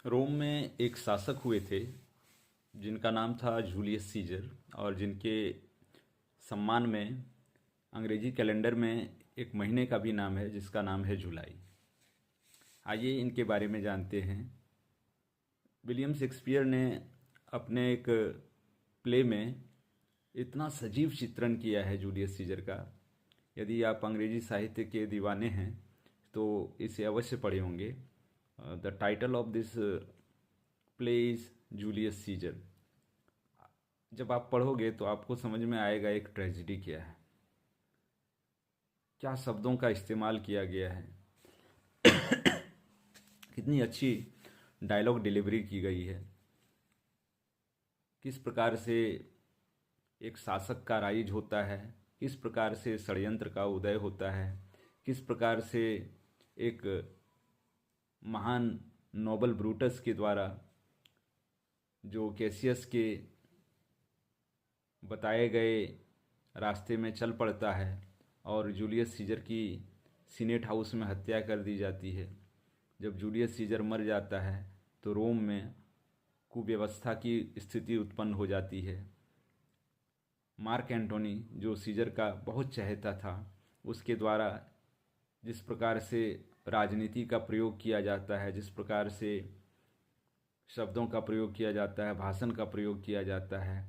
रोम में एक शासक हुए थे जिनका नाम था जूलियस सीजर और जिनके सम्मान में अंग्रेजी कैलेंडर में एक महीने का भी नाम है जिसका नाम है जुलाई। आइए इनके बारे में जानते हैं। विलियम शेक्सपियर ने अपने एक प्ले में इतना सजीव चित्रण किया है जूलियस सीजर का। यदि आप अंग्रेजी साहित्य के दीवाने हैं तो इसे अवश्य पढ़े होंगे। The title of this play is Julius Caesar. जब आप पढ़ोगे तो आपको समझ में आएगा एक ट्रेजिडी क्या है, क्या शब्दों का इस्तेमाल किया गया है, कितनी अच्छी डायलॉग डिलीवरी की गई है, किस प्रकार से एक शासक का राइज होता है, किस प्रकार से षड्यंत्र का उदय होता है, किस प्रकार से एक महान नोबल ब्रूटस के द्वारा जो कैसियस के बताए गए रास्ते में चल पड़ता है और जूलियस सीजर की सीनेट हाउस में हत्या कर दी जाती है। जब जूलियस सीजर मर जाता है तो रोम में कुव्यवस्था की स्थिति उत्पन्न हो जाती है। मार्क एंटोनी जो सीजर का बहुत चाहता था, उसके द्वारा जिस प्रकार से राजनीति का प्रयोग किया जाता है, जिस प्रकार से शब्दों का प्रयोग किया जाता है, भाषण का प्रयोग किया जाता है,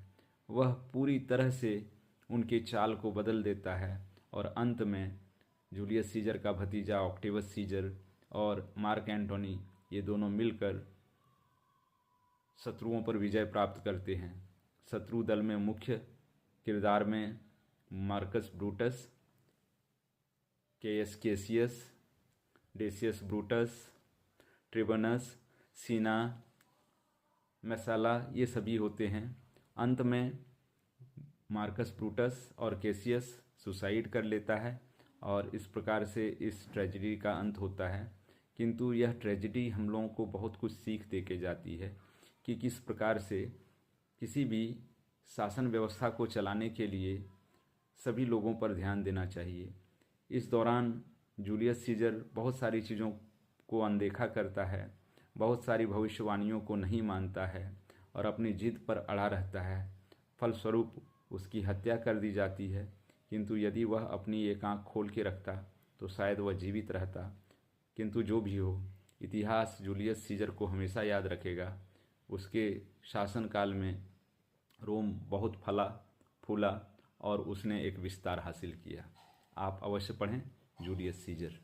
वह पूरी तरह से उनके चाल को बदल देता है और अंत में जूलियस सीजर का भतीजा ऑक्टेवस सीजर और मार्क एंटोनी ये दोनों मिलकर शत्रुओं पर विजय प्राप्त करते हैं। शत्रु दल में मुख्य किरदार में मार्कस ब्रूटस, केएस Cassius, Decius Brutus, Trebonius, Cinna, Messala ये सभी होते हैं। अंत में मार्कस ब्रूटस और कैसियस सुसाइड कर लेता है और इस प्रकार से इस ट्रेजिडी का अंत होता है। किंतु यह ट्रेजिडी हम लोगों को बहुत कुछ सीख दे के जाती है कि किस प्रकार से किसी भी शासन व्यवस्था को चलाने के लिए सभी लोगों पर ध्यान देना चाहिए। इस दौरान जूलियस सीजर बहुत सारी चीज़ों को अनदेखा करता है, बहुत सारी भविष्यवाणियों को नहीं मानता है और अपनी जिद पर अड़ा रहता है। फलस्वरूप उसकी हत्या कर दी जाती है। किंतु यदि वह अपनी एक आँख खोल के रखता तो शायद वह जीवित रहता। किंतु जो भी हो, इतिहास जूलियस सीजर को हमेशा याद रखेगा। उसके शासनकाल में रोम बहुत फला फूला और उसने एक विस्तार हासिल किया। आप अवश्य पढ़ें जूलियस सीजर।